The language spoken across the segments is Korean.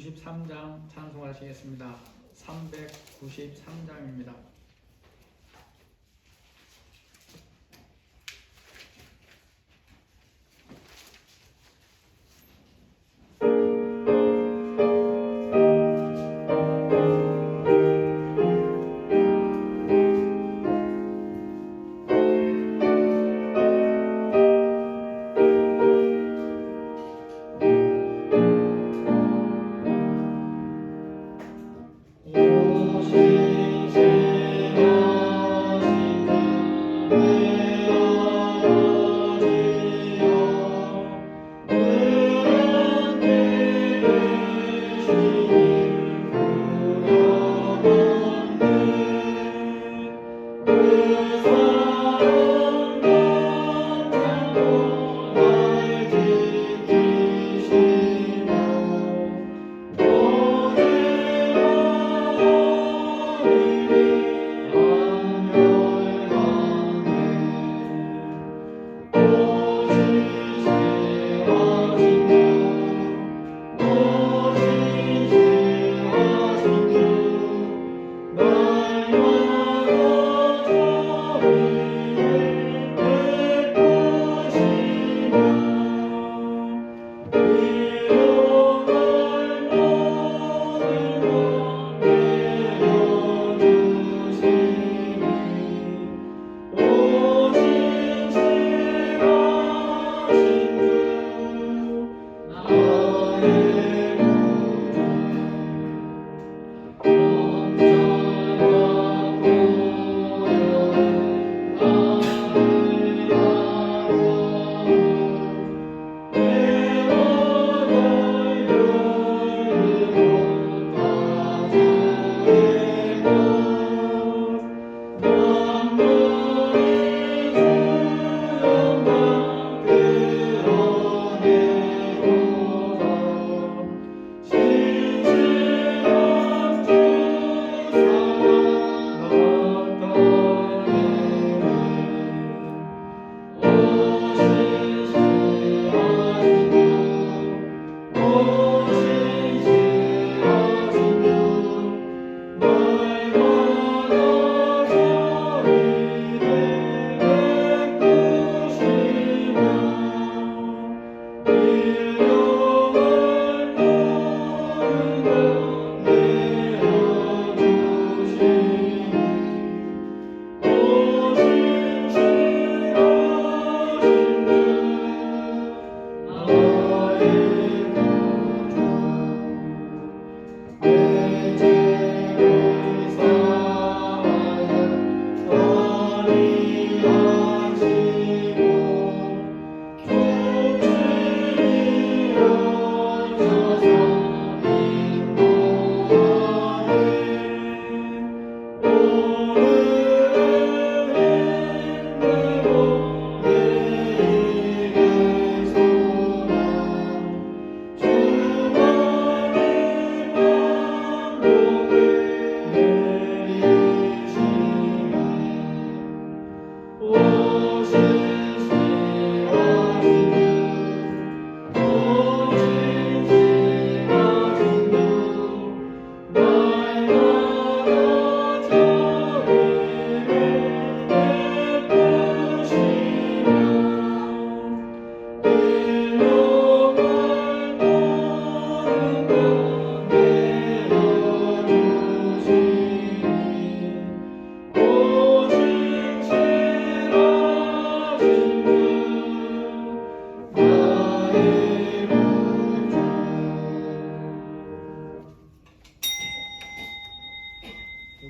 393장 찬송하시겠습니다. 393장입니다.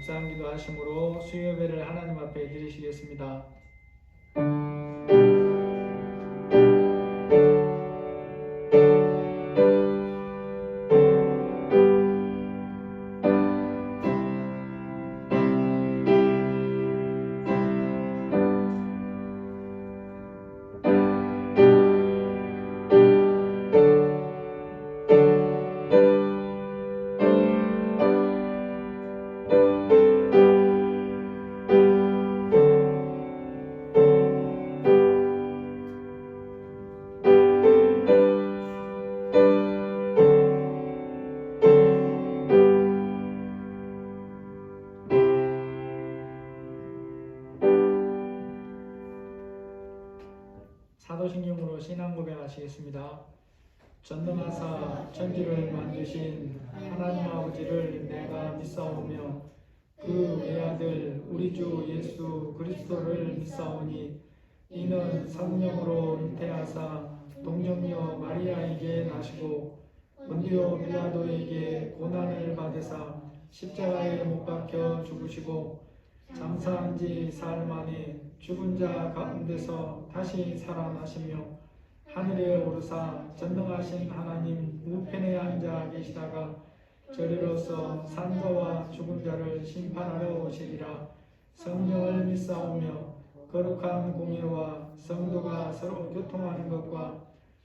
묵상기도 하심으로 수요예배를 하나님 앞에 드리시겠습니다. 사도신경으로 신앙 고백하시겠습니다. 전능하사 천지를 만드신 하나님 아버지를 내가 믿사오며 그 외아들 우리 주 예수 그리스도를 믿사오니 이는 성령으로 잉태하사 동정녀 마리아에게 나시고 본디오 빌라도에게 고난을 받으사 십자가에 못 박혀 죽으시고 장사한 지 사흘 만에 죽은 자 가운데서 다시 살아나시며 하늘에 오르사 전능하신 하나님 우편에 앉아 계시다가 저리로서 산자와 죽은 자를 심판하러 오시리라. 성령을 믿사오며 거룩한 공예와 성도가 서로 교통하는 것과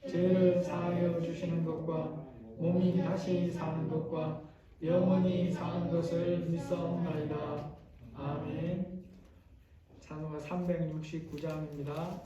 죄를 사하여 주시는 것과 몸이 다시 사는 것과 영원히 사는 것을 믿사옵나이다. 아멘. 찬송가 369장입니다.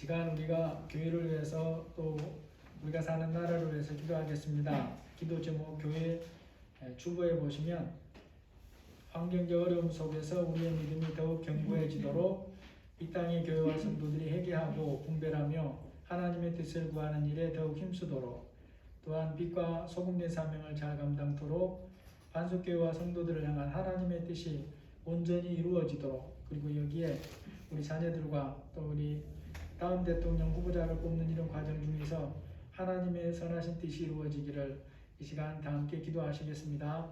시간 우리가 교회를 위해서 또 우리가 사는 나라를 위해서 기도하겠습니다. 기도 제목 교회 주보에 보시면 환경적 어려움 속에서 우리의 믿음이 더욱 견고해지도록 이 땅의 교회와 성도들이 회개하고 분별하며 하나님의 뜻을 구하는 일에 더욱 힘쓰도록, 또한 빛과 소금의 사명을 잘 감당토록 반석교회와 성도들을 향한 하나님의 뜻이 온전히 이루어지도록, 그리고 여기에 우리 자녀들과 또 우리 다음 대통령 후보자를 뽑는 이런 과정 중에서 하나님의 선하신 뜻이 이루어지기를 이 시간 다 함께 기도하시겠습니다.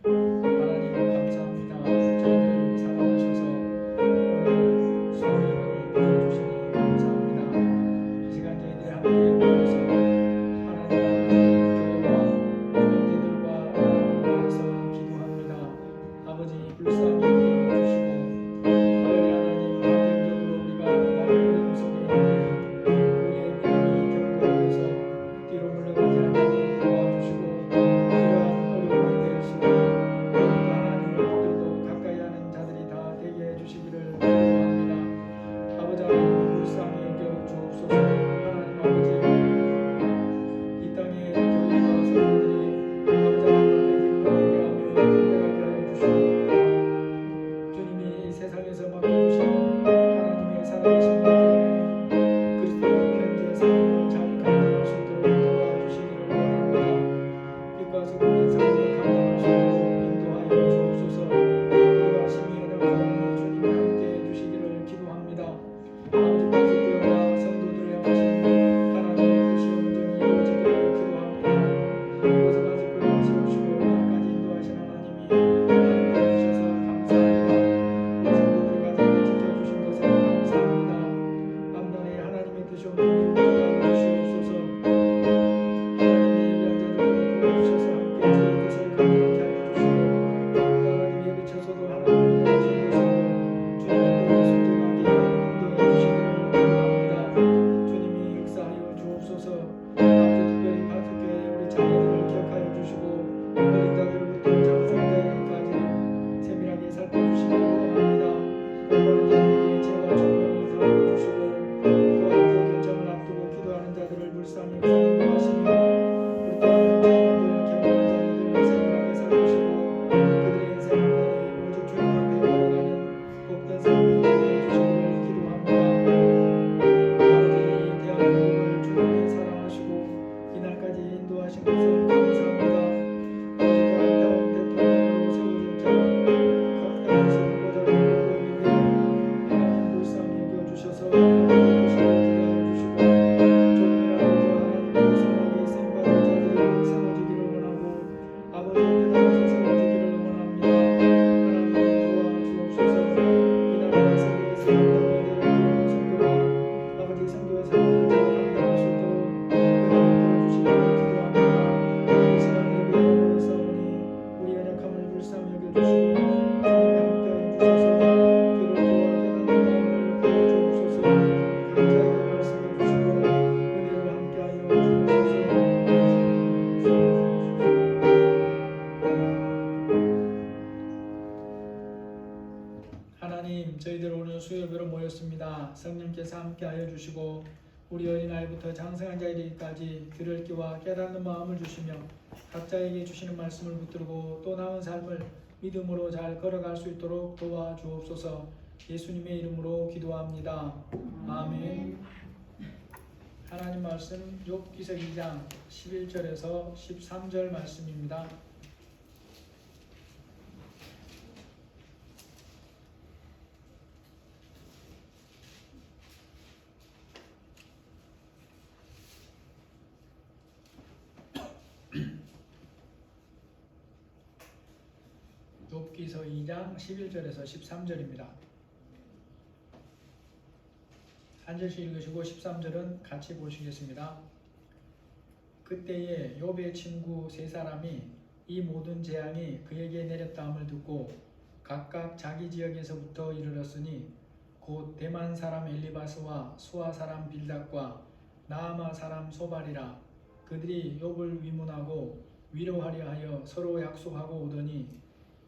하나님 감사합니다. 저희들 사랑하셔서 오늘 수요일을 보여주시니 감사합니다. 이 시간 저희들이 함께 모여서 하나님 아버지 교회와 형제들과 나라를 위해서 기도합니다. 아버지 불쌍히 여겨주시고 아버지 하나님 환경적으로 우리가 많은 어려움 속에 있는데 우리의 믿음이 견고해져서 뒤로 물러가지 않도록 도와주시고 이러한 어려움에 대해서 하나님을 붙들고 가까이 하는 자들이 다 되게 해주시기를 기도합니다. 아버지 하나님 불쌍히 여겨 주옵소서. 하나님 아버지 이 땅의 교회와 성도들이 아버지 하나님 앞에 기쁨을 예배하며 분별하게 하여 주시고 주님이 이 세상에서 맡겨주신 하나님의 살아계신 맡겨주는 그리스도의 편지의 삶을 잘 감당할 수 있도록 도와주시기를 원합니다. 빛과 소금의 삶을 감당할 수 있도록 인도하여 주옵소서. 우리가 심히 연약하오니 주님이 함께 해주시기를 기도합니다. 아버지 반석교회와 성도들을 향하신 하나님의 뜻이 온전히 이루어지기를 기도합니다. 이곳에 반석교회를 세우시고 여기까지 인도하신 하나님이 함께 해주셔서 감사합니다. 우리 성도들의 가정을 지켜주신 것에 감사합니다. 밤낮에 하나님의 뜻이 온전히 이루어지게 주시옵소서. 하나님의 예배한 자들을 보여주셔서 함께 주의 뜻을 감당케 하여 주시고 또 하나님 예배 처소도 하나님의 영하신 곳으로 주님의 때에 순종하게 인도해 주시기를 기도합니다. 주님이 역사하여 주옵소서. 아버지 특별히 반석교회의 우리 자녀들을 기억하여 주시고 어린 자들부터 장성자에게까지 세밀하게 살펴주시기를 원합니다. 올바른 자들에게 죄와 총명을 더하여 주시고 또한 그 결정을 앞두고 기도하는 자들을 불쌍히 인도하시며 우리 또한 자녀들, 견고한 자녀들을 세밀하게 살피시고 그들의 인생 한날이 오직 주님 앞에 걸어가는 복된 삶이 되게 해주시기를 기도합니다. 아버지 이 대한민국을 주님이 사랑하시고 이날까지 인도하신 것을 감사합니다. 아버지 또한 다음 대통령으로 세워진 자각 당에서 후보자를 뽑고 있는데 하나님 불쌍히 여겨주셔서 하나님의 뜻이 이루어지게 하여 주시고 조금이라도 더 하나님께 선하게 쓰임받은 자들이 세워지기를 원하고 아버지 옆에 당에서 세워지기를 원합니다. 하나님 도와주옵소서. 이 나라와 세계에서 감당해야 될 그런 선교와 아버지 선교의 삶을 잘 감당할 수 있도록 은혜를 부어주시기를 기도합니다. 이 시간 예배에 모여사오니 우리 연약함을 불쌍히 여겨주시고 주님이 함께하여 주셔서 귀를 도와 깨닫는 마음을 부어주옵소서. 각자에게 말씀해 주시고 은혜를 함께하여 주옵소서. 하나님 저희들 오늘 수요예배로 모였습니다. 성령께서 함께하여 주시고 우리 어린아이부터 장성한 자에게까지 들을 귀와 깨닫는 마음을 주시며 각자에게 주시는 말씀을 붙들고 또 남은 삶을 믿음으로 잘 걸어갈 수 있도록 도와주옵소서. 예수님의 이름으로 기도합니다. 아멘. 하나님 말씀 욥기서 2장 11절에서 13절 말씀입니다. 욥기서 2장 11절에서 13절입니다. 한 절씩 읽으시고 13절은 같이 보시겠습니다. 그때에 욥의 친구 세 사람이 이 모든 재앙이 그에게 내렸다함을 듣고 각각 자기 지역에서부터 이르렀으니 곧 대만 사람 엘리바스와 수아 사람 빌닷과 나아마 사람 소발이라. 그들이 욥을 위문하고 위로하려 하여 서로 약속하고 오더니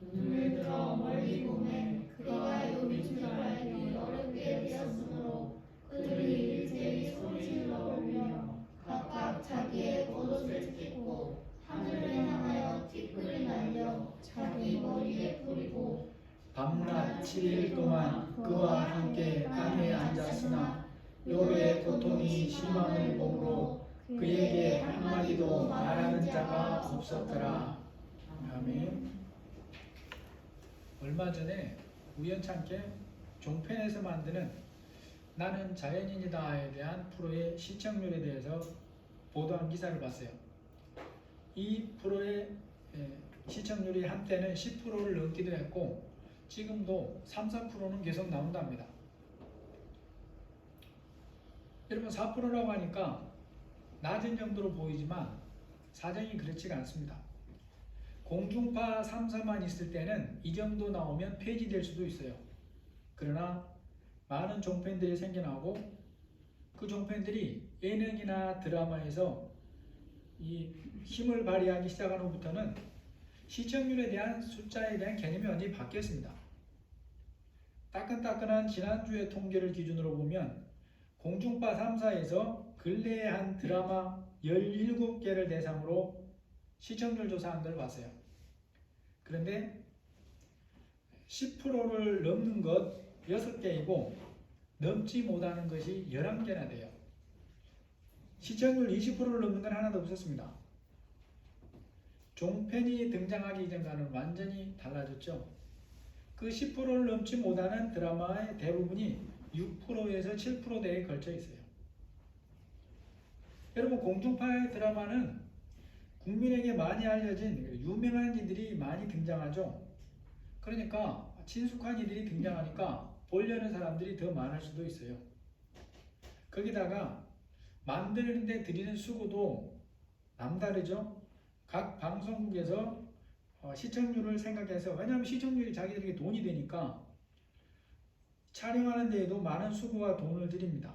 눈을 들어 멀리 보매 그가 욥이 줄 알기 어렵게 되었으므로 그들이 고통이 심함을 보므로 그에게 한마디도 말하는 자가 없었더라. 아멘. 얼마 전에 우연찮게 종편에서 만드는 나는 자연인이다에 대한 프로의 시청률에 대해서 보도한 기사를 봤어요. 이 프로의 시청률이 한때는 10%를 넘기도 했고 지금도 3, 4%는 계속 나온답니다. 여러분 4%라고 하니까 낮은 정도로 보이지만 사정이 그렇지가 않습니다. 공중파 3, 4만 있을 때는 이 정도 나오면 폐지될 수도 있어요. 그러나 많은 종편들이 생겨나고 그 종편들이 예능이나 드라마에서 이 힘을 발휘하기 시작한 후부터는 시청률에 대한 숫자에 대한 개념이 완전히 바뀌었습니다. 따끈따끈한 지난주의 통계를 기준으로 보면 공중파 3사에서 근래에 한 드라마 17개를 대상으로 시청률 조사한 걸 봤어요. 그런데 10%를 넘는 것 6개이고 넘지 못하는 것이 11개나 돼요. 시청률 20%를 넘는 건 하나도 없었습니다. 종편이 등장하기 이전과는 완전히 달라졌죠. 그 10%를 넘지 못하는 드라마의 대부분이 6%에서 7%대에 걸쳐 있어요. 여러분 공중파의 드라마는 국민에게 많이 알려진 유명한 이들이 많이 등장하죠. 그러니까 친숙한 이들이 등장하니까 보려는 사람들이 더 많을 수도 있어요. 거기다가 만드는데 들이는 수고도 남다르죠. 각 방송국에서 시청률을 생각해서, 왜냐하면 시청률이 자기들에게 돈이 되니까 촬영하는 데에도 많은 수고와 돈을 들입니다.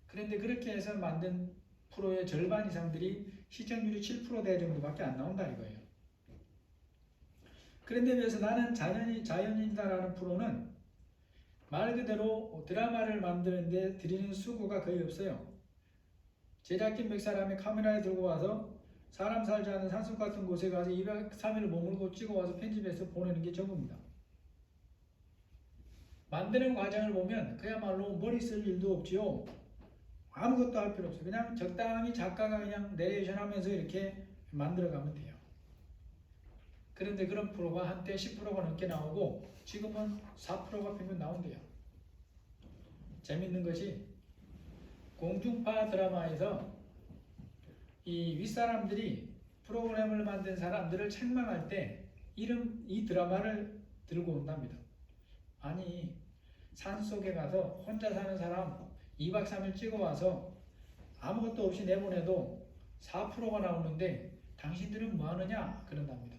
그런데 그렇게 해서 만든 프로의 절반 이상들이 시청률이 7%대 정도밖에 안 나온다 이거예요. 그런데 비해서 나는 자연인이다라는 프로는 말 그대로 드라마를 만드는데 들이는 수고가 거의 없어요. 제작진 몇 사람이 카메라에 들고 와서 사람 살지 않은 산속 같은 곳에 가서 203일 머물고 찍어와서 편집해서 보내는 게 전부입니다. 만드는 과정을 보면 그야말로 머리 쓸 일도 없지요. 아무것도 할 필요 없어요. 그냥 적당히 작가가 그냥 내레이션 하면서 이렇게 만들어가면 돼요. 그런데 그런 프로가 한때 10%가 넘게 나오고 지금은 4%가 평균 나온대요. 재밌는 것이 공중파 드라마에서 이 윗사람들이 프로그램을 만든 사람들을 책망할 때 이 드라마를 들고 온답니다. 아니 산속에 가서 혼자 사는 사람 2박 3일 찍어와서 아무것도 없이 내보내도 4%가 나오는데 당신들은 뭐하느냐 그런답니다.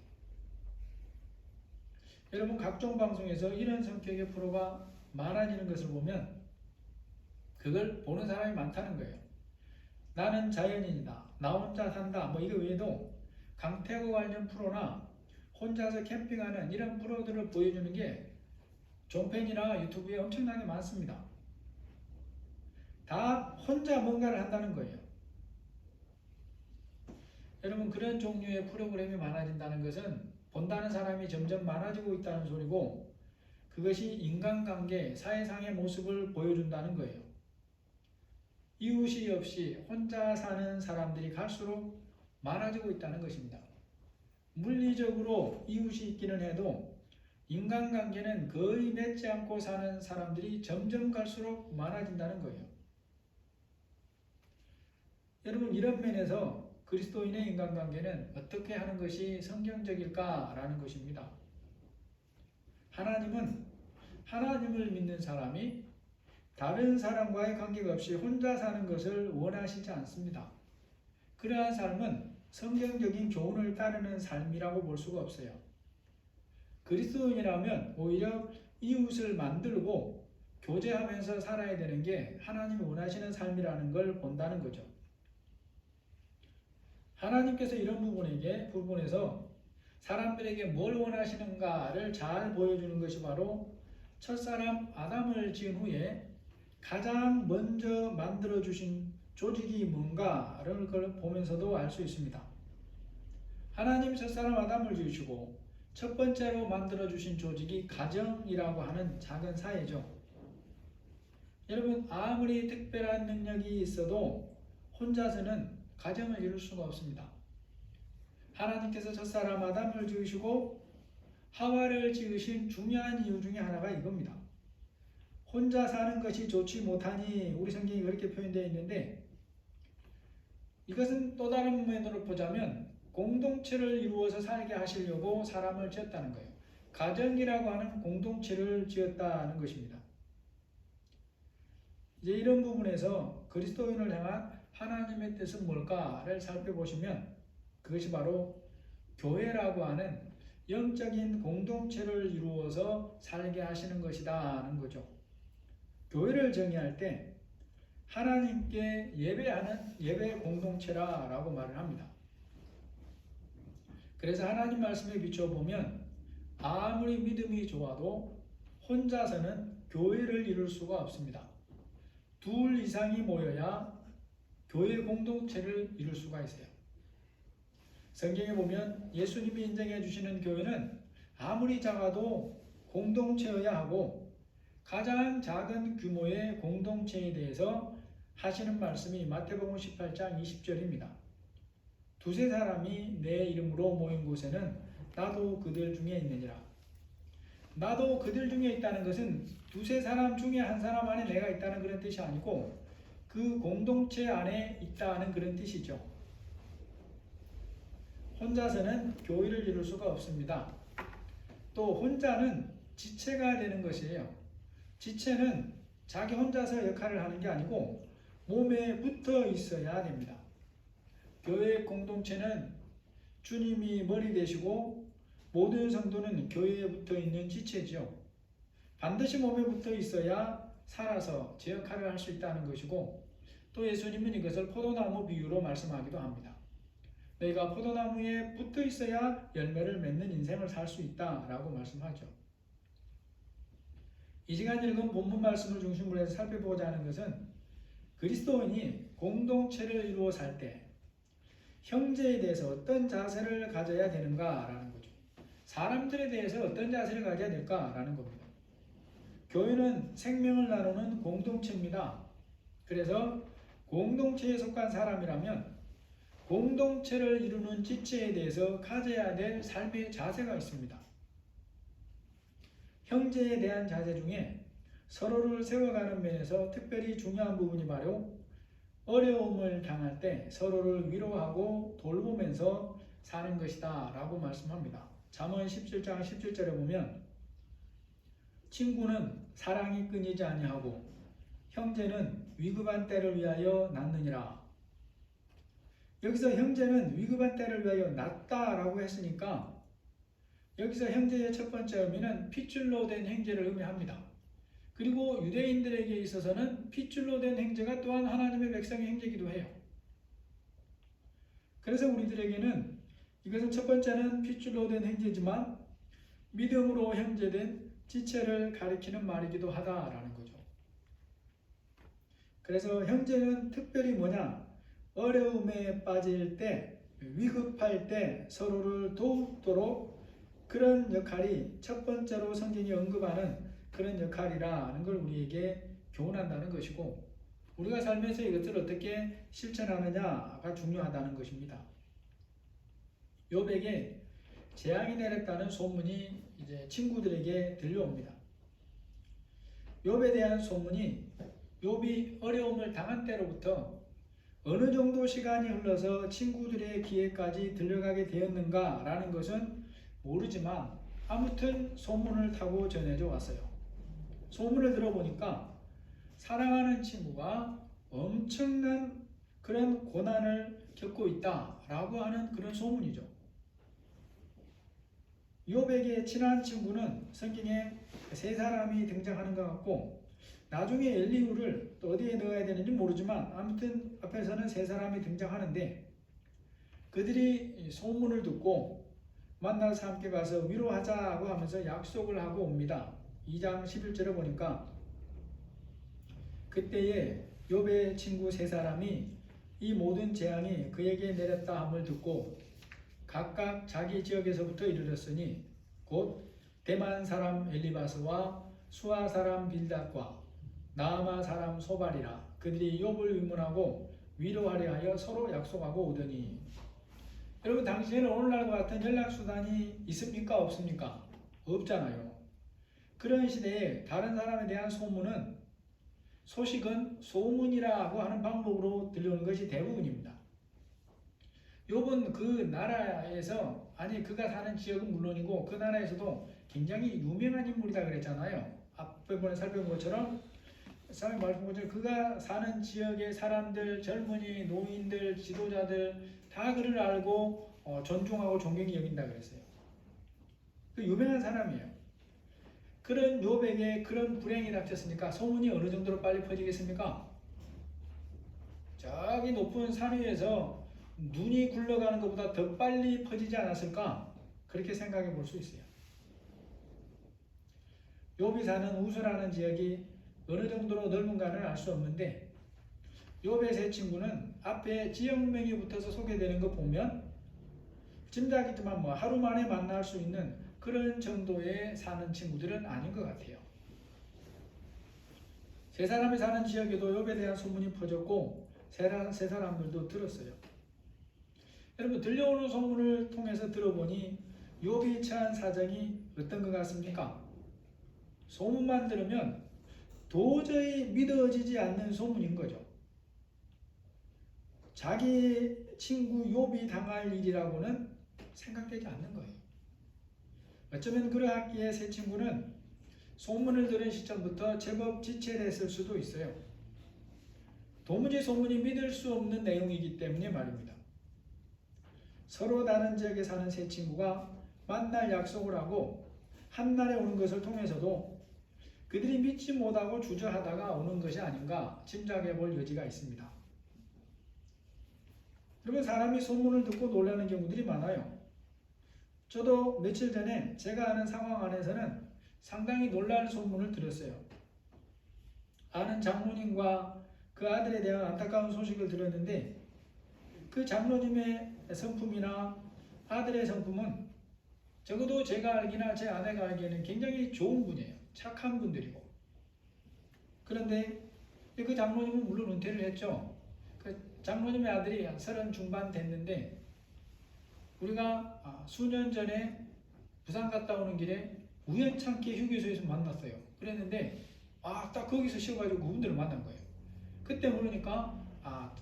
여러분 각종 방송에서 이런 성격의 프로가 많아지는 것을 보면 그걸 보는 사람이 많다는 거예요. 나는 자연인이다, 나 혼자 산다, 뭐 이거 외에도 강태구 관련 프로나 혼자서 캠핑하는 이런 프로들을 보여주는 게 종편이나 유튜브에 엄청나게 많습니다. 다 혼자 뭔가를 한다는 거예요. 여러분 그런 종류의 프로그램이 많아진다는 것은 본다는 사람이 점점 많아지고 있다는 소리고 그것이 인간관계, 사회상의 모습을 보여준다는 거예요. 이웃이 없이 혼자 사는 사람들이 갈수록 많아지고 있다는 것입니다. 물리적으로 이웃이 있기는 해도 인간관계는 거의 맺지 않고 사는 사람들이 점점 갈수록 많아진다는 거예요. 여러분 이런 면에서 그리스도인의 인간관계는 어떻게 하는 것이 성경적일까라는 것입니다. 하나님은 하나님을 믿는 사람이 다른 사람과의 관계가 없이 혼자 사는 것을 원하시지 않습니다. 그러한 삶은 성경적인 교훈을 따르는 삶이라고 볼 수가 없어요. 그리스도인이라면 오히려 이웃을 만들고 교제하면서 살아야 되는 게 하나님이 원하시는 삶이라는 걸 본다는 거죠. 하나님께서 이런 부분에서 사람들에게 뭘 원하시는가를 잘 보여주는 것이 바로 첫사람 아담을 지은 후에 가장 먼저 만들어주신 조직이 뭔가를 보면서도 알 수 있습니다. 하나님이 첫사람 아담을 지으시고 첫 번째로 만들어주신 조직이 가정이라고 하는 작은 사회죠. 여러분, 아무리 특별한 능력이 있어도 혼자서는 가정을 이룰 수가 없습니다. 하나님께서 첫사람 아담을 지으시고 하와를 지으신 중요한 이유 중에 하나가 이겁니다. 혼자 사는 것이 좋지 못하니, 우리 성경이 그렇게 표현되어 있는데, 이것은 또 다른 면으로 보자면 공동체를 이루어서 살게 하시려고 사람을 지었다는 거예요. 가정이라고 하는 공동체를 지었다는 것입니다. 이제 이런 부분에서 그리스도인을 향한 하나님의 뜻은 뭘까를 살펴보시면, 그것이 바로 교회라고 하는 영적인 공동체를 이루어서 살게 하시는 것이다 하는 거죠. 교회를 정의할 때 하나님께 예배하는 예배 공동체라고 말을 합니다. 그래서 하나님 말씀에 비춰보면 아무리 믿음이 좋아도 혼자서는 교회를 이룰 수가 없습니다. 둘 이상이 모여야 교회 공동체를 이룰 수가 있어요. 성경에 보면 예수님이 인정해 주시는 교회는 아무리 작아도 공동체여야 하고, 가장 작은 규모의 공동체에 대해서 하시는 말씀이 마태복음 18장 20절입니다. 두세 사람이 내 이름으로 모인 곳에는 나도 그들 중에 있느니라. 나도 그들 중에 있다는 것은 두세 사람 중에 한 사람 안에 내가 있다는 그런 뜻이 아니고, 그 공동체 안에 있다는 그런 뜻이죠. 혼자서는 교회를 이룰 수가 없습니다. 또 혼자는 지체가 되는 것이에요. 지체는 자기 혼자서 역할을 하는 게 아니고 몸에 붙어 있어야 됩니다. 교회 공동체는 주님이 머리 되시고 모든 성도는 교회에 붙어 있는 지체죠. 반드시 몸에 붙어 있어야 살아서 제 역할을 할 수 있다는 것이고, 또 예수님은 이것을 포도나무 비유로 말씀하기도 합니다. 너희가 포도나무에 붙어 있어야 열매를 맺는 인생을 살 수 있다라고 말씀하죠. 이 시간 읽은 본문 말씀을 중심으로 해서 살펴보고자 하는 것은, 그리스도인이 공동체를 이루어 살 때 형제에 대해서 어떤 자세를 가져야 되는가라는 거죠. 사람들에 대해서 어떤 자세를 가져야 될까라는 겁니다. 교회는 생명을 나누는 공동체입니다. 그래서 공동체에 속한 사람이라면 공동체를 이루는 지체에 대해서 가져야 될 삶의 자세가 있습니다. 형제에 대한 자세 중에 서로를 세워가는 면에서 특별히 중요한 부분이 바로 어려움을 당할 때 서로를 위로하고 돌보면서 사는 것이다 라고 말씀합니다. 잠언 17장 17절에 보면 친구는 사랑이 끊이지 아니하고 형제는 위급한 때를 위하여 낳느니라. 여기서 형제는 위급한 때를 위하여 낳다라고 했으니까, 여기서 형제의 첫 번째 의미는 핏줄로 된 형제를 의미합니다. 그리고 유대인들에게 있어서는 핏줄로 된 형제가 또한 하나님의 백성의 형제이기도 해요. 그래서 우리들에게는 이것은 첫 번째는 핏줄로 된 형제지만 믿음으로 형제된 지체를 가리키는 말이기도 하다라는 거죠. 그래서 형제는 특별히 뭐냐? 어려움에 빠질 때, 위급할 때 서로를 도우도록 그런 역할이 첫 번째로 성경이 언급하는 그런 역할이라는 걸 우리에게 교훈한다는 것이고, 우리가 살면서 이것을 어떻게 실천하느냐가 중요하다는 것입니다. 욥에게 재앙이 내렸다는 소문이 이제 친구들에게 들려옵니다. 욥에 대한 소문이 욥이 어려움을 당한 때로부터 어느 정도 시간이 흘러서 친구들의 귀에까지 들려가게 되었는가라는 것은 모르지만 아무튼 소문을 타고 전해져 왔어요. 소문을 들어보니까 사랑하는 친구가 엄청난 그런 고난을 겪고 있다라고 하는 그런 소문이죠. 욥에게 친한 친구는 성경에 세 사람이 등장하는 것 같고, 나중에 엘리후를 또 어디에 넣어야 되는지 모르지만 아무튼 앞에서는 세 사람이 등장하는데, 그들이 소문을 듣고 만나서 함께 가서 위로하자고 하면서 약속을 하고 옵니다. 2장 11절에 보니까 그때에 욥의 친구 세 사람이 이 모든 재앙이 그에게 내렸다 함을 듣고 각각 자기 지역에서부터 이르렀으니 곧 대만 사람 엘리바스와 수아 사람 빌닷과 나아마 사람 소발이라 그들이 욥을 위문하고 위로하려 하여 서로 약속하고 오더니. 여러분, 당시에는 오늘날과 같은 연락수단이 있습니까? 없습니까? 없잖아요. 그런 시대에 다른 사람에 대한 소식은 소문이라고 하는 방법으로 들려오는 것이 대부분입니다. 욥은 그 나라에서, 아니 그가 사는 지역은 물론이고 그 나라에서도 굉장히 유명한 인물이다 그랬잖아요. 앞부분에 살펴본 것처럼 그가 사는 지역의 사람들, 젊은이, 노인들, 지도자들 다 그를 알고 존중하고 존경히 여긴다 그랬어요. 그 유명한 사람이에요. 그런 욥에게 그런 불행이 닥쳤으니까 소문이 어느 정도로 빨리 퍼지겠습니까? 저기 높은 산 위에서 눈이 굴러가는 것보다 더 빨리 퍼지지 않았을까? 그렇게 생각해 볼 수 있어요. 욥이 사는 우스라는 지역이 어느 정도로 넓은가는 알 수 없는데 욥의 세 친구는 앞에 지역명이 붙어서 소개되는 거 보면 짐작이지만 하루 만에 만날 수 있는 그런 정도에 사는 친구들은 아닌 것 같아요. 세 사람이 사는 지역에도 욥에 대한 소문이 퍼졌고 세 사람들도 들었어요. 여러분, 들려오는 소문을 통해서 들어보니 욥이 처한 사정이 어떤 것 같습니까? 소문만 들으면 도저히 믿어지지 않는 소문인 거죠. 자기 친구 욥이 당할 일이라고는 생각되지 않는 거예요. 어쩌면 그러하기에 세 친구는 소문을 들은 시점부터 제법 지체됐을 수도 있어요. 도무지 소문이 믿을 수 없는 내용이기 때문에 말입니다. 서로 다른 지역에 사는 세 친구가 만날 약속을 하고 한날에 오는 것을 통해서도 그들이 믿지 못하고 주저하다가 오는 것이 아닌가 짐작해 볼 여지가 있습니다. 여러분, 사람이 소문을 듣고 놀라는 경우들이 많아요. 저도 며칠 전에 제가 아는 상황 안에서는 상당히 놀랄 소문을 들었어요. 아는 장로님과 그 아들에 대한 안타까운 소식을 들었는데 그 장로님의 성품이나 아들의 성품은 적어도 제가 알기나 제 아내가 알기에는 굉장히 좋은 분이에요. 착한 분들이고. 그런데 그 장로님은 물론 은퇴를 했죠. 그 장로님의 아들이 30 중반 됐는데 우리가 수년 전에 부산 갔다 오는 길에 우연찮게 휴게소에서 만났어요. 그랬는데 딱 거기서 쉬어가지고 그분들을 만난 거예요. 그때 모르니까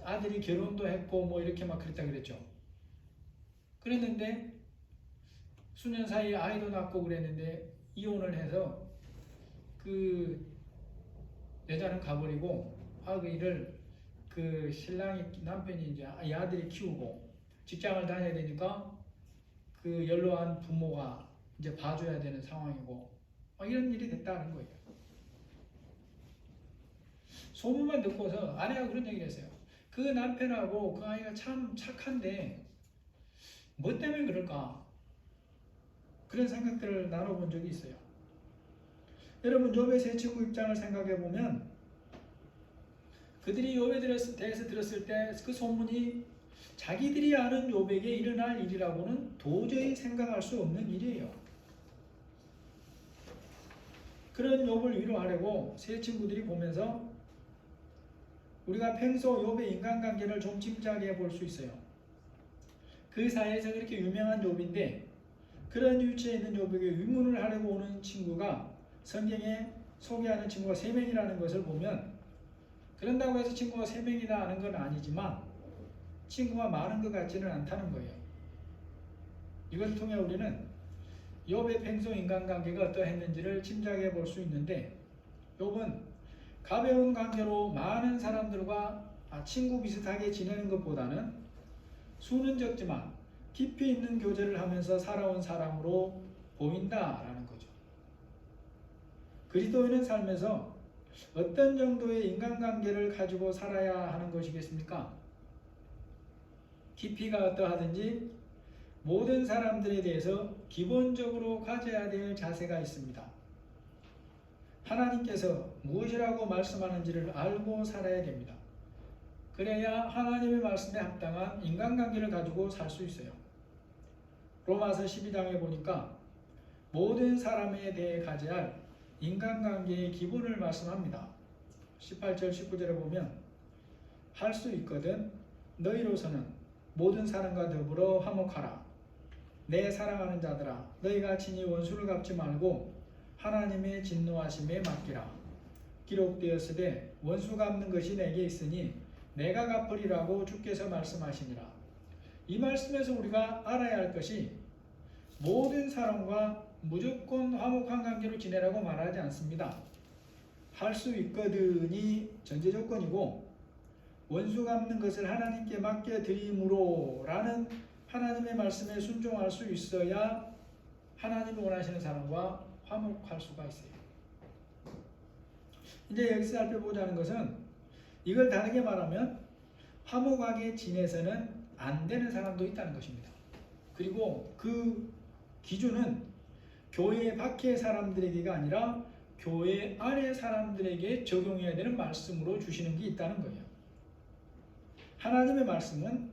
아들이 결혼도 했고 이렇게 막 그랬다 그랬죠. 그랬는데 수년 사이에 아이도 낳고 그랬는데 이혼을 해서 그 여자는 가버리고 아기를 그 신랑이 남편이 이제 이 아들이 키우고 직장을 다녀야 되니까 그 연로한 부모가 이제 봐줘야 되는 상황이고 이런 일이 됐다는 거예요. 소문만 듣고서 아내가 그런 얘기를 했어요. 그 남편하고 그 아이가 참 착한데 뭐 때문에 그럴까? 그런 생각들을 나눠본 적이 있어요. 여러분, 욥의 세 친구 입장을 생각해 보면 그들이 욥에 대해서 들었을 때 그 소문이 자기들이 아는 욥에게 일어날 일이라고는 도저히 생각할 수 없는 일이에요. 그런 욥을 위로하려고 세 친구들이 보면서 우리가 평소 욥의 인간관계를 좀 짐작해 볼 수 있어요. 그 사이에서 그렇게 유명한 욥인데 그런 위치에 있는 욥에게 위문을 하려고 오는 친구가 성경에 소개하는 친구가 3명이라는 것을 보면 그런다고 해서 친구가 3명이나 아는 건 아니지만 친구가 많은 것 같지는 않다는 거예요. 이걸 통해 우리는 욥의 평소 인간관계가 어떠했는지를 짐작해 볼 수 있는데 욥은 가벼운 관계로 많은 사람들과 친구 비슷하게 지내는 것보다는 수는 적지만 깊이 있는 교제를 하면서 살아온 사람으로 보인다라는 거죠. 그리스도인은 삶에서 어떤 정도의 인간관계를 가지고 살아야 하는 것이겠습니까? 깊이가 어떠하든지 모든 사람들에 대해서 기본적으로 가져야 될 자세가 있습니다. 하나님께서 무엇이라고 말씀하는지를 알고 살아야 됩니다. 그래야 하나님의 말씀에 합당한 인간관계를 가지고 살 수 있어요. 로마서 12장에 보니까 모든 사람에 대해 가져야 할 인간관계의 기본을 말씀합니다. 18절 19절에 보면 할 수 있거든 너희로서는 모든 사람과 더불어 화목하라. 내 사랑하는 자들아 너희가 친히 원수를 갚지 말고 하나님의 진노하심에 맡기라. 기록되었으되 원수 갚는 것이 내게 있으니 내가 갚으리라고 주께서 말씀하시니라. 이 말씀에서 우리가 알아야 할 것이 모든 사람과 무조건 화목한 관계로 지내라고 말하지 않습니다. 할 수 있거든이 전제 조건이고 원수 갚는 것을 하나님께 맡겨드림으로 라는 하나님의 말씀에 순종할 수 있어야 하나님이 원하시는 사람과 화목할 수가 있어요. 이제 여기서 살펴보자는 것은 이걸 다르게 말하면 화목하게 지내서는 안 되는 사람도 있다는 것입니다. 그리고 그 기준은 교회 밖의 사람들에게가 아니라 교회 안의 사람들에게 적용해야 되는 말씀으로 주시는 게 있다는 거예요. 하나님의 말씀은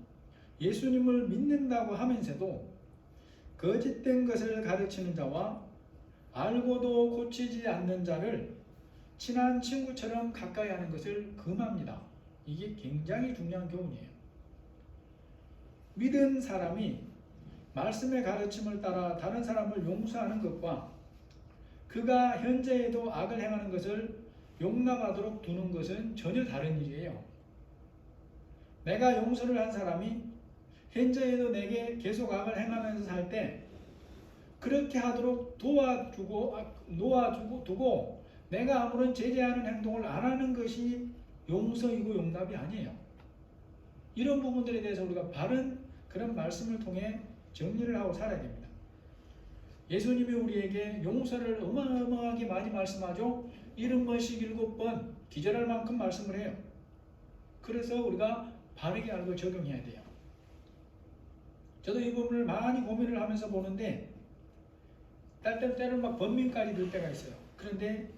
예수님을 믿는다고 하면서도 거짓된 것을 가르치는 자와 알고도 고치지 않는 자를 친한 친구처럼 가까이 하는 것을 금합니다. 이게 굉장히 중요한 교훈이에요. 믿은 사람이 말씀의 가르침을 따라 다른 사람을 용서하는 것과 그가 현재에도 악을 행하는 것을 용납하도록 두는 것은 전혀 다른 일이에요. 내가 용서를 한 사람이 현재에도 내게 계속 악을 행하면서 살 때 그렇게 하도록 놓아두고 내가 아무런 제재하는 행동을 안 하는 것이 용서이고 용납이 아니에요. 이런 부분들에 대해서 우리가 바른 그런 말씀을 통해 정리를 하고 살아야 됩니다. 예수님이 우리에게 용서를 어마어마하게 많이 말씀하죠. 70번씩 7번 기절할 만큼 말씀을 해요. 그래서 우리가 바르게 알고 적용해야 돼요. 저도 이 부분을 많이 고민을 하면서 보는데 때로는 막 번민까지 들 때가 있어요. 그런데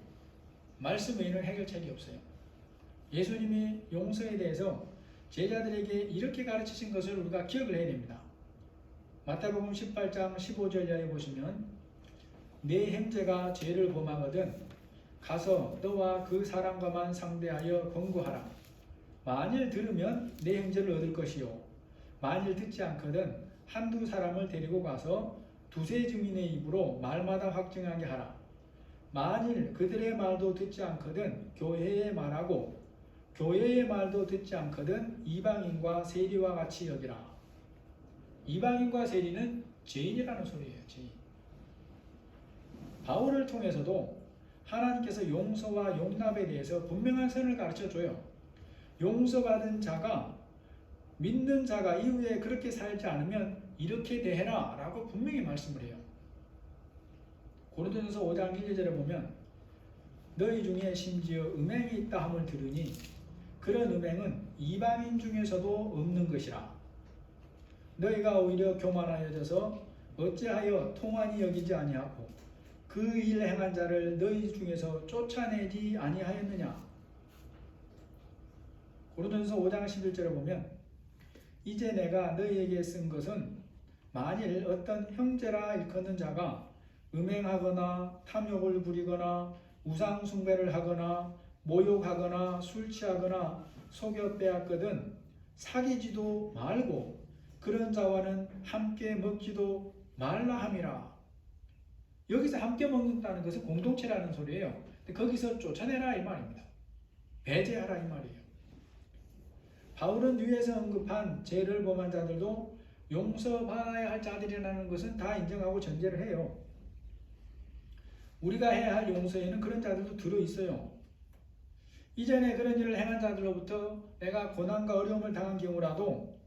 말씀 외에는 해결책이 없어요. 예수님이 용서에 대해서 제자들에게 이렇게 가르치신 것을 우리가 기억을 해야 됩니다. 마태복음 18장 15절 이하에 보시면 내 형제가 죄를 범하거든 가서 너와 그 사람과만 상대하여 권고하라. 만일 들으면 내 형제를 얻을 것이요 만일 듣지 않거든 한두 사람을 데리고 가서 두세 증인의 입으로 말마다 확증하게 하라. 만일 그들의 말도 듣지 않거든 교회에 말하고 교회의 말도 듣지 않거든 이방인과 세리와 같이 여기라. 이방인과 세리는 죄인이라는 소리예요. 죄인. 바울을 통해서도 하나님께서 용서와 용납에 대해서 분명한 선을 가르쳐줘요. 용서받은 자가 믿는 자가 이후에 그렇게 살지 않으면 이렇게 대해라 라고 분명히 말씀을 해요. 고린도전서 5장 1절에 보면 너희 중에 심지어 음행이 있다 함을 들으니 그런 음행은 이방인 중에서도 없는 것이라. 너희가 오히려 교만하여져서 어찌하여 통한이 여기지 아니하고 그 일 행한 자를 너희 중에서 쫓아내지 아니하였느냐. 고린도전서 5장 11절에 보면 이제 내가 너희에게 쓴 것은 만일 어떤 형제라 일컫는 자가 음행하거나 탐욕을 부리거나 우상 숭배를 하거나 모욕하거나 술 취하거나 속여 빼앗거든 사귀지도 말고 그런 자와는 함께 먹지도 말라 함이라. 여기서 함께 먹는다는 것은 공동체라는 소리예요. 거기서 쫓아내라 이 말입니다. 배제하라 이 말이에요. 바울은 위에서 언급한 죄를 범한 자들도 용서받아야 할 자들이라는 것은 다 인정하고 전제를 해요. 우리가 해야 할 용서에는 그런 자들도 들어있어요. 이전에 그런 일을 행한 자들로부터 내가 고난과 어려움을 당한 경우라도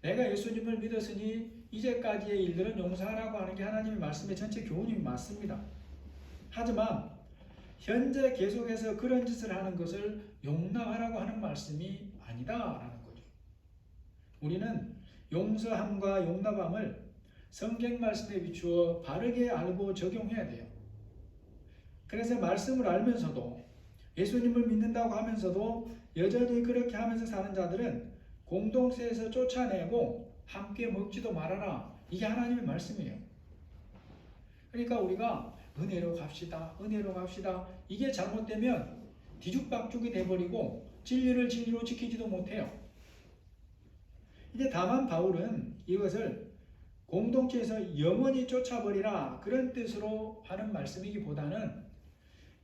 내가 예수님을 믿었으니 이제까지의 일들은 용서하라고 하는 게 하나님의 말씀의 전체 교훈이 맞습니다. 하지만 현재 계속해서 그런 짓을 하는 것을 용납하라고 하는 말씀이 아니다라는 거죠. 우리는 용서함과 용납함을 성경 말씀에 비추어 바르게 알고 적용해야 돼요. 그래서 말씀을 알면서도 예수님을 믿는다고 하면서도 여전히 그렇게 하면서 사는 자들은 공동체에서 쫓아내고 함께 먹지도 말아라. 이게 하나님의 말씀이에요. 그러니까 우리가 은혜로 갑시다. 은혜로 갑시다. 이게 잘못되면 뒤죽박죽이 돼버리고 진리를 진리로 지키지도 못해요. 이제 다만 바울은 이것을 공동체에서 영원히 쫓아버리라 그런 뜻으로 하는 말씀이기보다는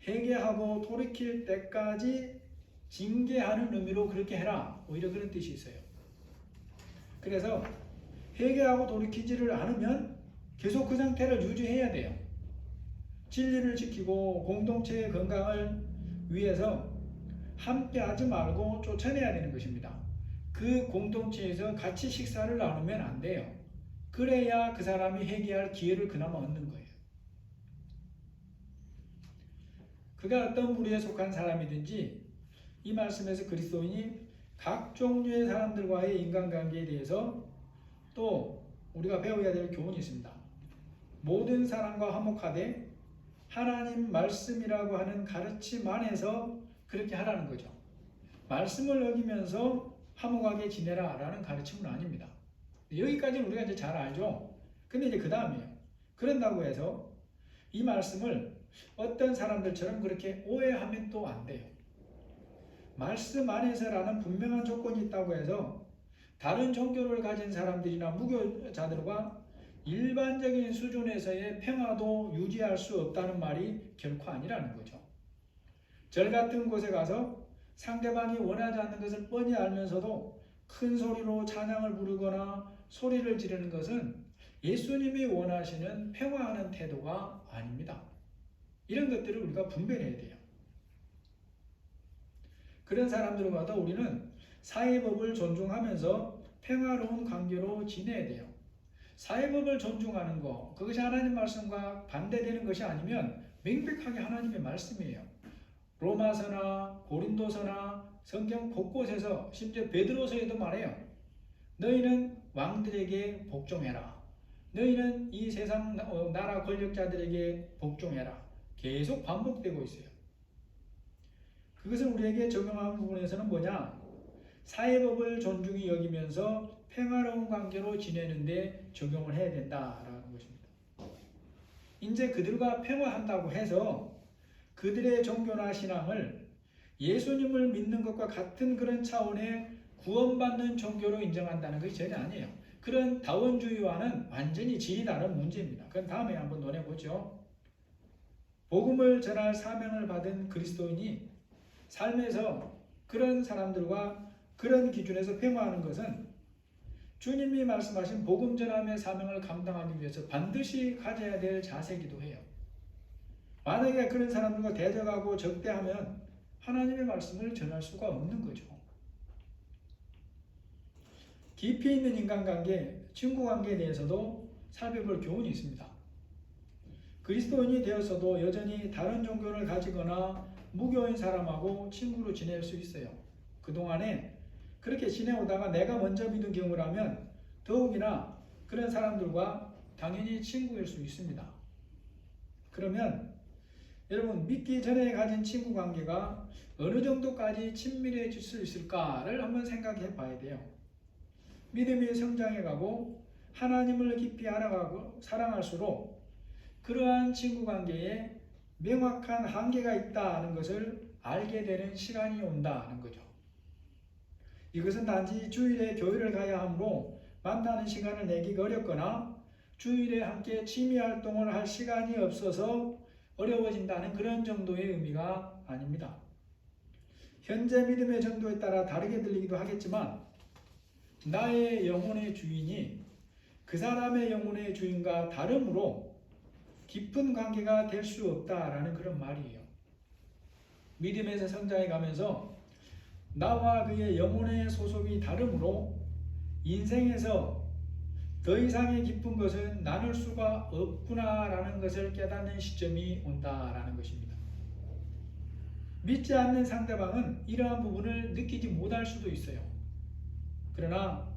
회개하고 돌이킬 때까지 징계하는 의미로 그렇게 해라, 오히려 그런 뜻이 있어요. 그래서 회개하고 돌이키지를 않으면 계속 그 상태를 유지해야 돼요. 진리를 지키고 공동체의 건강을 위해서 함께 하지 말고 쫓아내야 되는 것입니다. 그 공동체에서 같이 식사를 나누면 안 돼요. 그래야 그 사람이 회개할 기회를 그나마 얻는 거예요. 그가 어떤 부류에 속한 사람이든지 이 말씀에서 그리스도인이 각 종류의 사람들과의 인간관계에 대해서 또 우리가 배워야 될 교훈이 있습니다. 모든 사람과 화목하되 하나님 말씀이라고 하는 가르침 안에서 그렇게 하라는 거죠. 말씀을 어기면서 화목하게 지내라 라는 가르침은 아닙니다. 여기까지는 우리가 이제 잘 알죠. 근데 이제 그 다음이에요. 그런다고 해서 이 말씀을 어떤 사람들처럼 그렇게 오해하면 또 안 돼요. 말씀 안에서라는 분명한 조건이 있다고 해서 다른 종교를 가진 사람들이나 무교자들과 일반적인 수준에서의 평화도 유지할 수 없다는 말이 결코 아니라는 거죠. 절 같은 곳에 가서 상대방이 원하지 않는 것을 뻔히 알면서도 큰 소리로 찬양을 부르거나 소리를 지르는 것은 예수님이 원하시는 평화하는 태도가 아닙니다. 이런 것들을 우리가 분별해야 돼요. 그런 사람들과도 우리는 사회법을 존중하면서 평화로운 관계로 지내야 돼요. 사회법을 존중하는 것, 그것이 하나님 말씀과 반대되는 것이 아니면 명백하게 하나님의 말씀이에요. 로마서나 고린도서나 성경 곳곳에서 심지어 베드로서에도 말해요. 너희는 왕들에게 복종해라. 너희는 이 세상 나라 권력자들에게 복종해라. 계속 반복되고 있어요. 그것을 우리에게 적용하는 부분에서는 뭐냐? 사회법을 존중히 여기면서 평화로운 관계로 지내는데 적용을 해야 된다라는 것입니다. 이제 그들과 평화한다고 해서 그들의 종교나 신앙을 예수님을 믿는 것과 같은 그런 차원의 구원받는 종교로 인정한다는 것이 전혀 아니에요. 그런 다원주의와는 완전히 질이 다른 문제입니다. 그건 다음에 한번 논해보죠. 복음을 전할 사명을 받은 그리스도인이 삶에서 그런 사람들과 그런 기준에서 평화하는 것은 주님이 말씀하신 복음 전함의 사명을 감당하기 위해서 반드시 가져야 될 자세이기도 해요. 만약에 그런 사람들과 대적하고 적대하면 하나님의 말씀을 전할 수가 없는 거죠. 깊이 있는 인간관계, 친구관계에 대해서도 살펴볼 교훈이 있습니다. 그리스도인이 되었어도 여전히 다른 종교를 가지거나 무교인 사람하고 친구로 지낼 수 있어요. 그동안에 그렇게 지내오다가 내가 먼저 믿은 경우라면 더욱이나 그런 사람들과 당연히 친구일 수 있습니다. 그러면 여러분, 믿기 전에 가진 친구 관계가 어느 정도까지 친밀해질 수 있을까를 한번 생각해 봐야 돼요. 믿음이 성장해 가고 하나님을 깊이 알아가고 사랑할수록 그러한 친구 관계에 명확한 한계가 있다는 것을 알게 되는 시간이 온다는 거죠. 이것은 단지 주일에 교회를 가야 하므로 만나는 시간을 내기가 어렵거나 주일에 함께 취미활동을 할 시간이 없어서 어려워진다는 그런 정도의 의미가 아닙니다. 현재 믿음의 정도에 따라 다르게 들리기도 하겠지만 나의 영혼의 주인이 그 사람의 영혼의 주인과 다름으로 깊은 관계가 될 수 없다라는 그런 말이에요. 믿음에서 성장해 가면서 나와 그의 영혼의 소속이 다름으로 인생에서 더 이상의 깊은 것은 나눌 수가 없구나라는 것을 깨닫는 시점이 온다라는 것입니다. 믿지 않는 상대방은 이러한 부분을 느끼지 못할 수도 있어요. 그러나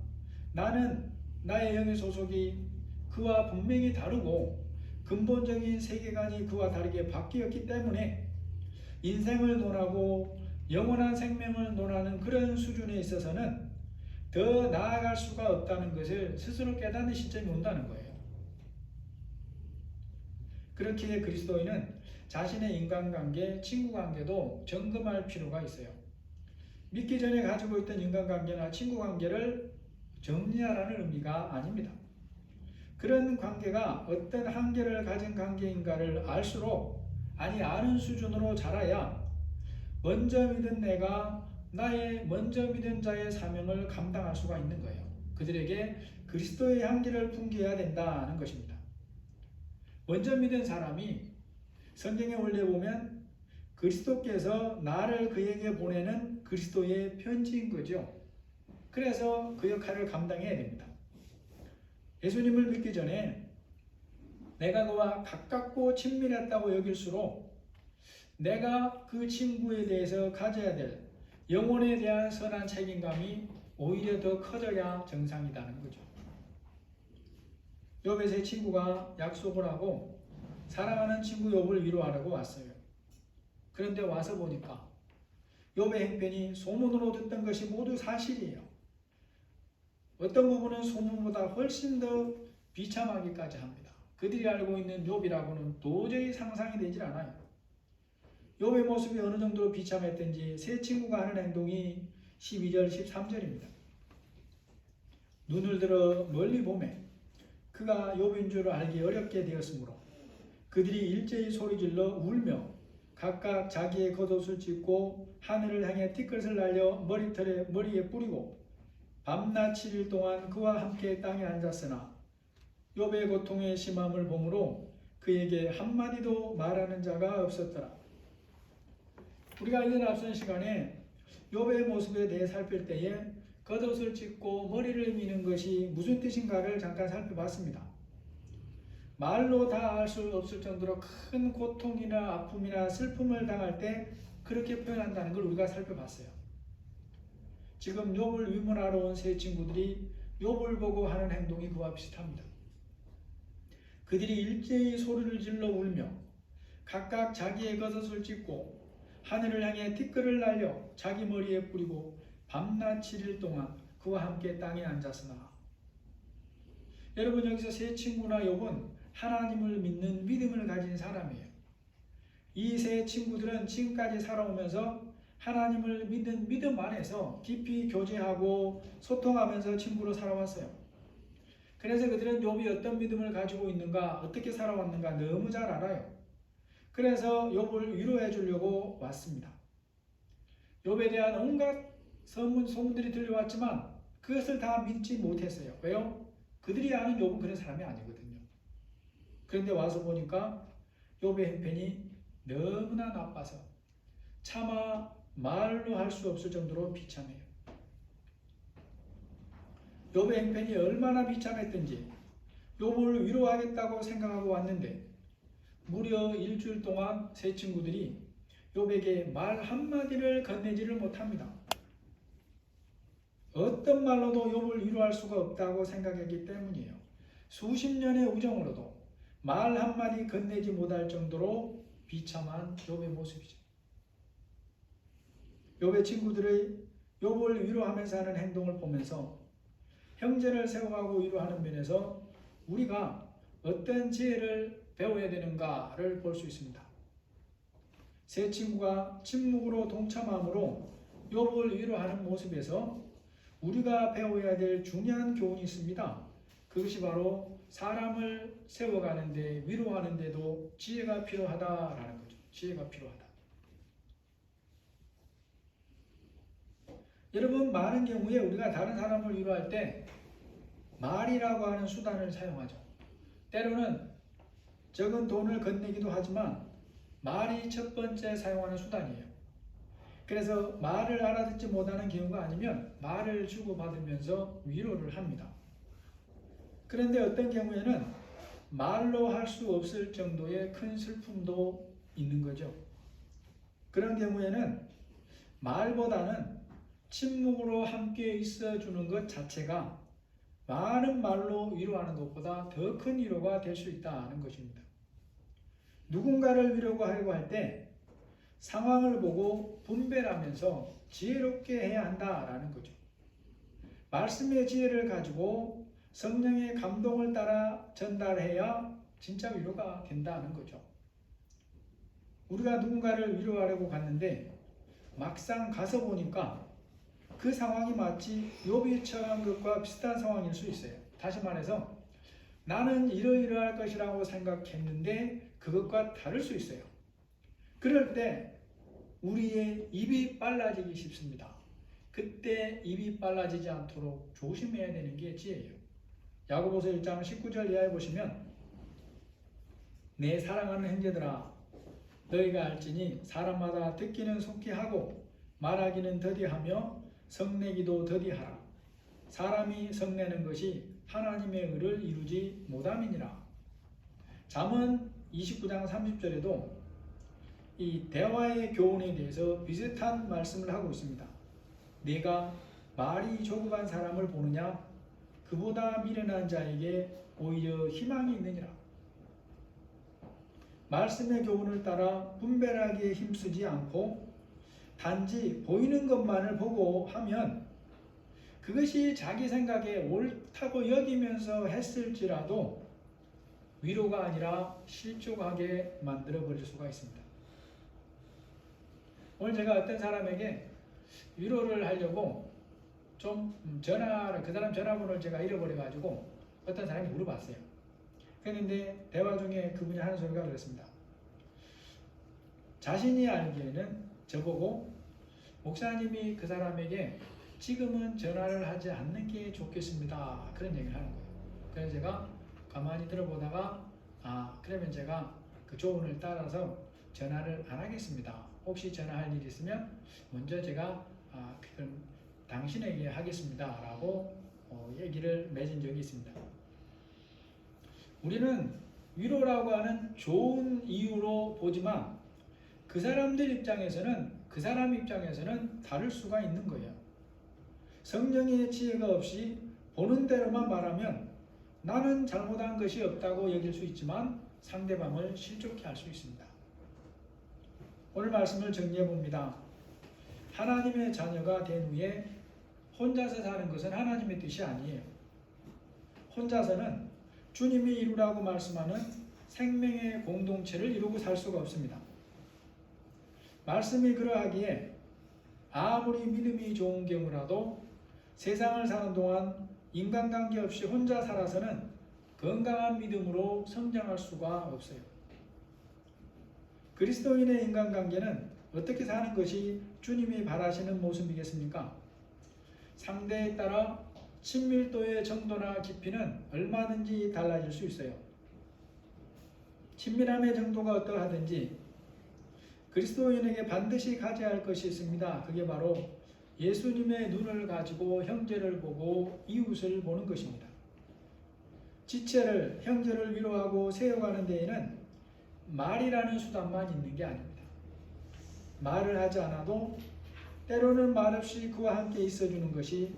나는 나의 영의 소속이 그와 분명히 다르고 근본적인 세계관이 그와 다르게 바뀌었기 때문에 인생을 논하고 영원한 생명을 논하는 그런 수준에 있어서는 더 나아갈 수가 없다는 것을 스스로 깨닫는 시점이 온다는 거예요. 그렇기에 그리스도인은 자신의 인간관계, 친구관계도 점검할 필요가 있어요. 믿기 전에 가지고 있던 인간관계나 친구관계를 정리하라는 의미가 아닙니다. 그런 관계가 어떤 한계를 가진 관계인가를 알수록, 아는 수준으로 자라야 먼저 믿은 내가 나의 먼저 믿은 자의 사명을 감당할 수가 있는 거예요. 그들에게 그리스도의 향기를 풍겨야 된다는 것입니다. 먼저 믿은 사람이 성경의 원리에 보면 그리스도께서 나를 그에게 보내는 그리스도의 편지인 거죠. 그래서 그 역할을 감당해야 됩니다. 예수님을 믿기 전에 내가 그와 가깝고 친밀했다고 여길수록 내가 그 친구에 대해서 가져야 될 영혼에 대한 선한 책임감이 오히려 더 커져야 정상이라는 거죠. 욥의 세 친구가 약속을 하고 사랑하는 친구 욥을 위로하려고 왔어요. 그런데 와서 보니까 욥의 행편이 소문으로 듣던 것이 모두 사실이에요. 어떤 부분은 소문보다 훨씬 더 비참하기까지 합니다. 그들이 알고 있는 욥이라고는 도저히 상상이 되질 않아요. 욥의 모습이 어느 정도로 비참했던지 세 친구가 하는 행동이 12절, 13절입니다. 눈을 들어 멀리 보매 그가 욥인 줄 알기 어렵게 되었으므로 그들이 일제히 소리질러 울며 각각 자기의 겉옷을 찢고 하늘을 향해 티끌을 날려 머리에 뿌리고 밤낮 7일 동안 그와 함께 땅에 앉았으나 욥의 고통의 심함을 보므로 그에게 한마디도 말하는 자가 없었더라. 우리가 이전 앞선 시간에 욥의 모습에 대해 살필 때에 겉옷을 찢고 머리를 미는 것이 무슨 뜻인가를 잠깐 살펴봤습니다. 말로 다 알 수 없을 정도로 큰 고통이나 아픔이나 슬픔을 당할 때 그렇게 표현한다는 걸 우리가 살펴봤어요. 지금 욥을 위문하러 온 세 친구들이 욥을 보고 하는 행동이 그와 비슷합니다. 그들이 일제히 소리를 질러 울며 각각 자기의 겉옷을 찢고 하늘을 향해 티끌을 날려 자기 머리에 뿌리고 밤낮 7일 동안 그와 함께 땅에 앉았으나, 여러분 여기서 세 친구나 욥은 하나님을 믿는 믿음을 가진 사람이에요. 이 세 친구들은 지금까지 살아오면서 하나님을 믿는 믿음 안에서 깊이 교제하고 소통하면서 친구로 살아왔어요. 그래서 그들은 욥이 어떤 믿음을 가지고 있는가, 어떻게 살아왔는가 너무 잘 알아요. 그래서 욥을 위로해 주려고 왔습니다. 욥에 대한 온갖 소문들이 들려왔지만 그것을 다 믿지 못했어요. 왜요? 그들이 아는 욥은 그런 사람이 아니거든요. 그런데 와서 보니까 욥의 행편이 너무나 나빠서 차마 말로 할 수 없을 정도로 비참해요. 욥의 행편이 얼마나 비참했던지 욥을 위로하겠다고 생각하고 왔는데 무려 일주일 동안 세 친구들이 욥에게 말 한마디를 건네지를 못합니다. 어떤 말로도 욥을 위로할 수가 없다고 생각했기 때문이에요. 수십 년의 우정으로도 말 한마디 건네지 못할 정도로 비참한 욥의 모습이죠. 욥의 친구들의 욥을 위로하면서 하는 행동을 보면서 형제를 세워가고 위로하는 면에서 우리가 어떤 지혜를 배워야 되는가를 볼 수 있습니다. 세 친구가 침묵으로 동참함으로 욥을 위로하는 모습에서 우리가 배워야 될 중요한 교훈이 있습니다. 그것이 바로 사람을 세워가는데, 위로하는데도 지혜가 필요하다라는 거죠. 지혜가 필요하다. 여러분, 많은 경우에 우리가 다른 사람을 위로할 때 말이라고 하는 수단을 사용하죠. 때로는 적은 돈을 건네기도 하지만 말이 첫 번째 사용하는 수단이에요. 그래서 말을 알아듣지 못하는 경우가 아니면 말을 주고받으면서 위로를 합니다. 그런데 어떤 경우에는 말로 할 수 없을 정도의 큰 슬픔도 있는 거죠. 그런 경우에는 말보다는 침묵으로 함께 있어주는 것 자체가 많은 말로 위로하는 것보다 더 큰 위로가 될 수 있다는 것입니다. 누군가를 위로하려고 할 때 상황을 보고 분별하면서 지혜롭게 해야 한다라는 거죠. 말씀의 지혜를 가지고 성령의 감동을 따라 전달해야 진짜 위로가 된다는 거죠. 우리가 누군가를 위로하려고 갔는데 막상 가서 보니까 그 상황이 마치 욥이 처한 것과 비슷한 상황일 수 있어요. 다시 말해서 나는 이러이러할 것이라고 생각했는데 그것과 다를 수 있어요. 그럴 때 우리의 입이 빨라지기 쉽습니다. 그때 입이 빨라지지 않도록 조심해야 되는 게 지혜예요. 야고보서 1장 19절 이하에 보시면 내 사랑하는 형제들아 너희가 알지니 사람마다 듣기는 속히 하고 말하기는 더디하며 성내기도 더디하라. 사람이 성내는 것이 하나님의 의를 이루지 못함이니라. 잠언 29장 30절에도 이 대화의 교훈에 대해서 비슷한 말씀을 하고 있습니다. 내가 말이 조급한 사람을 보느냐? 그보다 미련한 자에게 오히려 희망이 있느니라. 말씀의 교훈을 따라 분별하기에 힘쓰지 않고 단지 보이는 것만을 보고 하면 그것이 자기 생각에 옳다고 여기면서 했을지라도 위로가 아니라 실족하게 만들어버릴 수가 있습니다. 오늘 제가 어떤 사람에게 위로를 하려고 좀 그 사람 전화번호를 제가 잃어버려가지고 어떤 사람이 물어봤어요. 그런데 대화 중에 그분이 하는 소리가 그렇습니다. 자신이 알기에는 저보고 목사님이 그 사람에게 지금은 전화를 하지 않는 게 좋겠습니다. 그런 얘기를 하는 거예요. 그래서 제가 가만히 들어보다가 그러면 제가 그 조언을 따라서 전화를 안 하겠습니다. 혹시 전화할 일이 있으면 먼저 제가 그럼 당신에게 하겠습니다. 라고 얘기를 맺은 적이 있습니다. 우리는 위로라고 하는 좋은 이유로 보지만 그 사람들 입장에서는 그 사람 입장에서는 다를 수가 있는 거예요. 성령의 지혜가 없이 보는 대로만 말하면 나는 잘못한 것이 없다고 여길 수 있지만 상대방을 실족해 할 수 있습니다. 오늘 말씀을 정리해 봅니다. 하나님의 자녀가 된 후에 혼자서 사는 것은 하나님의 뜻이 아니에요. 혼자서는 주님이 이루라고 말씀하는 생명의 공동체를 이루고 살 수가 없습니다. 말씀이 그러하기에 아무리 믿음이 좋은 경우라도 세상을 사는 동안 인간관계 없이 혼자 살아서는 건강한 믿음으로 성장할 수가 없어요. 그리스도인의 인간관계는 어떻게 사는 것이 주님이 바라시는 모습이겠습니까? 상대에 따라 친밀도의 정도나 깊이는 얼마든지 달라질 수 있어요. 친밀함의 정도가 어떠하든지 그리스도인에게 반드시 가져야 할 것이 있습니다. 그게 바로 예수님의 눈을 가지고 형제를 보고 이웃을 보는 것입니다. 지체를, 형제를 위로하고 세워가는 데에는 말이라는 수단만 있는 게 아닙니다. 말을 하지 않아도 때로는 말없이 그와 함께 있어주는 것이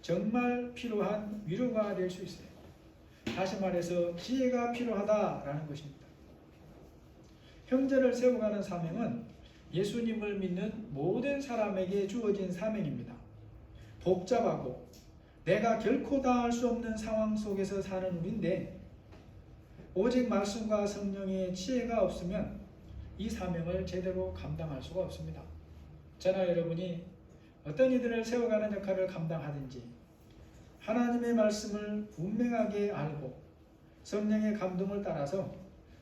정말 필요한 위로가 될 수 있어요. 다시 말해서 지혜가 필요하다라는 것입니다. 형제를 세워가는 사명은 예수님을 믿는 모든 사람에게 주어진 사명입니다. 복잡하고 내가 결코 다 할 수 없는 상황 속에서 사는 우리인데 오직 말씀과 성령의 지혜가 없으면 이 사명을 제대로 감당할 수가 없습니다. 저나 여러분이 어떤 이들을 세워가는 역할을 감당하든지 하나님의 말씀을 분명하게 알고 성령의 감동을 따라서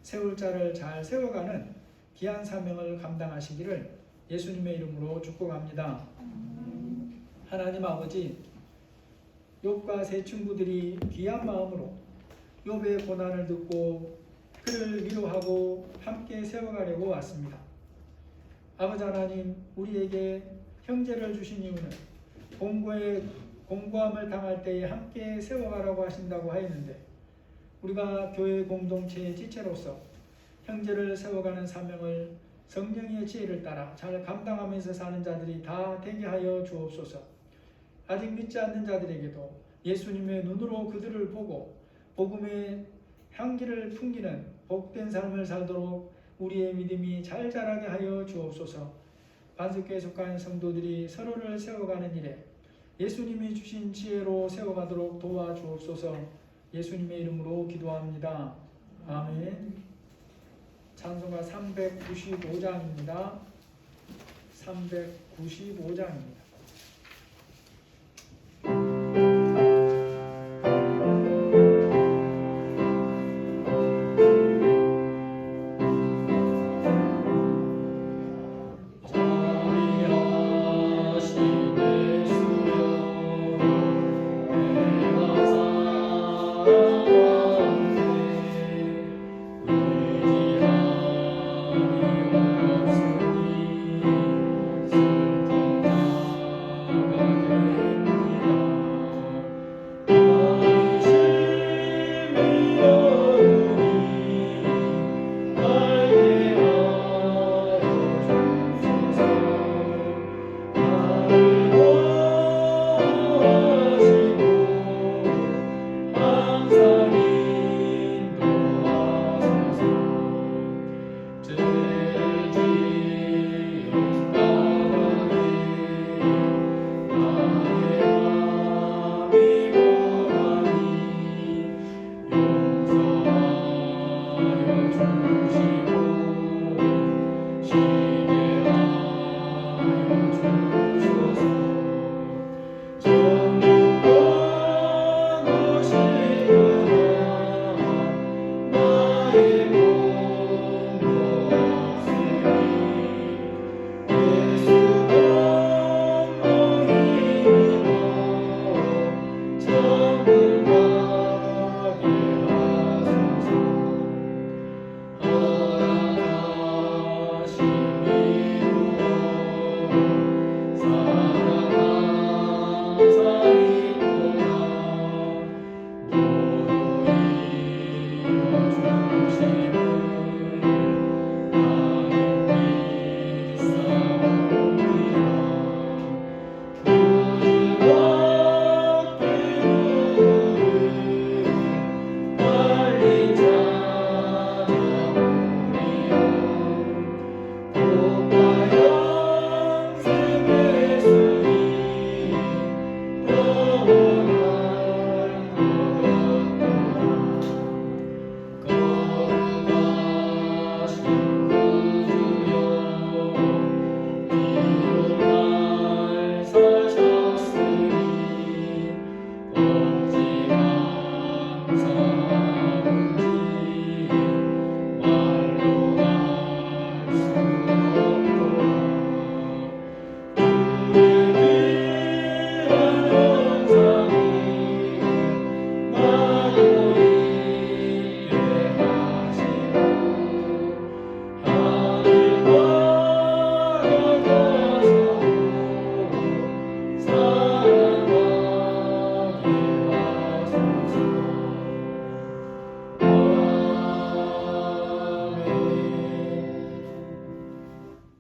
세울 자를 잘 세워가는 귀한 사명을 감당하시기를 예수님의 이름으로 축복합니다. 하나님 아버지, 욥과 세 친구들이 귀한 마음으로 욥의 고난을 듣고 그를 위로하고 함께 세워가려고 왔습니다. 아버지 하나님, 우리에게 형제를 주신 이유는 공고함을 당할 때에 함께 세워가라고 하신다고 하였는데 우리가 교회 공동체의 지체로서 형제를 세워가는 사명을 성령의 지혜를 따라 잘 감당하면서 사는 자들이 다 되게 하여 주옵소서. 아직 믿지 않는 자들에게도 예수님의 눈으로 그들을 보고 복음의 향기를 풍기는 복된 삶을 살도록 우리의 믿음이 잘 자라게 하여 주옵소서. 반석교에 속한 성도들이 서로를 세워가는 일에 예수님이 주신 지혜로 세워가도록 도와주옵소서. 예수님의 이름으로 기도합니다. 아멘. 찬송가 395장입니다. 395장입니다.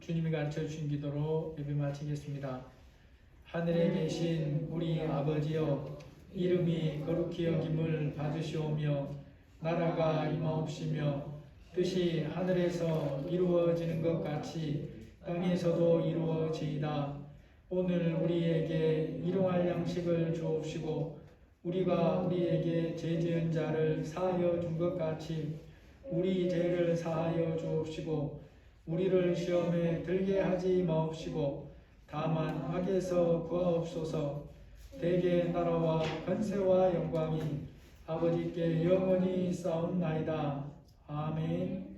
주님이 가르쳐 주신 기도로 예배 마치겠습니다. 하늘에 계신 우리 아버지여, 이름이 거룩히 여김을 받으시오며 나라가 임하옵시며 뜻이 하늘에서 이루어지는 것 같이 땅에서도 이루어지이다. 오늘 우리에게 일용할 양식을 주옵시고 우리가 우리에게 죄 지은 자를 사하여 준 것 같이 우리 죄를 사하여 주옵시고 우리를 시험에 들게 하지 마옵시고 다만 악에서 구하옵소서. 대개 나라와 권세와 영광이 아버지께 영원히 쌓옵나이다. 아멘.